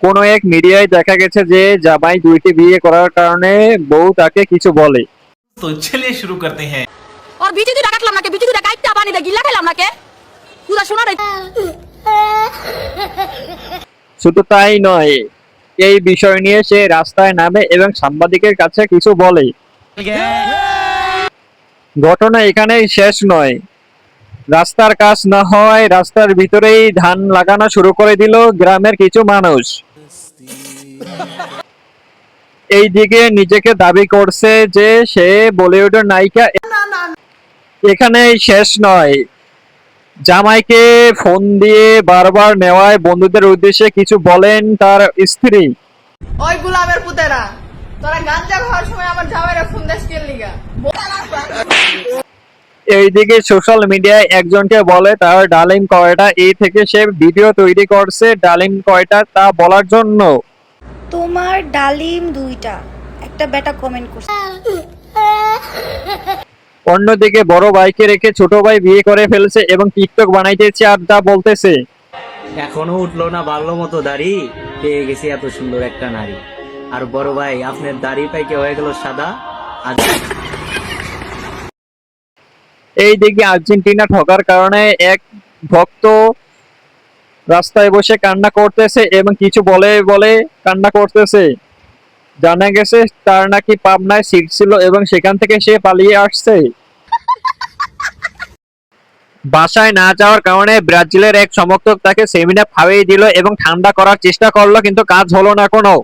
কোনো এক মিডিয়ায় দেখা গেছে যে জামাই দুইটি বিয়ে করার কারণে বউ তাকে কিছু বলে। तो चलिए शुरू करते हैं। और बीच দুইটা কাটলাম নাকি बीच দুইটা কাটতে পানি দে গিলা খেলাম নাকি পুরা শোনা রে। শুধু তাই নয়, এই বিষয় নিয়ে সে রাস্তায় নামে এবং সাংবাদিকের কাছে কিছু বলে। ঘটনা এখানেই শেষ নয়। রাস্তার কাজ না হয় রাস্তার ভিতরেই ধান লাগানো শুরু করে দিল গ্রামের কিছু মানুষ। এইদিকে নিজেকে দাবি করছে যে সে বলিউডের নায়িকা। এখানেই শেষ নয়, জামাইকে ফোন দিয়ে বারবার নেওয়ায় বন্ধুদের উদ্দেশ্যে কিছু বলেন তার স্ত্রী। ওই গুলামের পুতেরা, তোরা গাঞ্জা খাওয়ার সময় আমার জামাইরা ফোন দেশ কে লিগা? এইদিকে সোশ্যাল মিডিয়ায় একজনকে বলে তার ডালিম কয়টা, এই থেকে সে ভিডিও তৈরি করছে ডালিম কয়টা তা বলার জন্য। তোমার ডালিম দুইটা, একটা বেটা কমেন্ট করছে। অন্যদিকে বড় ভাইকে রেখে ছোট ভাই বিয়ে করে ফেলছে এবং টিকটক বানাইতেছে আর তা বলতেছে। এখনো উঠলো না ভালো মতো দাড়ি, পেয়ে গেছি এত সুন্দর একটা নারী। আর বড় ভাই আপনার দাড়ি পাইকে হয়ে গেল সাদা। এইদিকে আর্জেন্টিনা ঠকার কারণে এক ভক্ত রাস্তায় বসে কান্না করতেছে এবং কিছু বলে বলে কান্না করতেছে। জানা গেছে তার নাকি পাবনায় সিট ছিল এবং সেখান থেকে সে পালিয়ে আসছে। বাসায় না যাওয়ার কারণে ব্রাজিলের এক সমর্থক তাকে সেমিনা খাইয়ে দিল এবং ঠান্ডা করার চেষ্টা করলো, কিন্তু কাজ হলো না কোনো।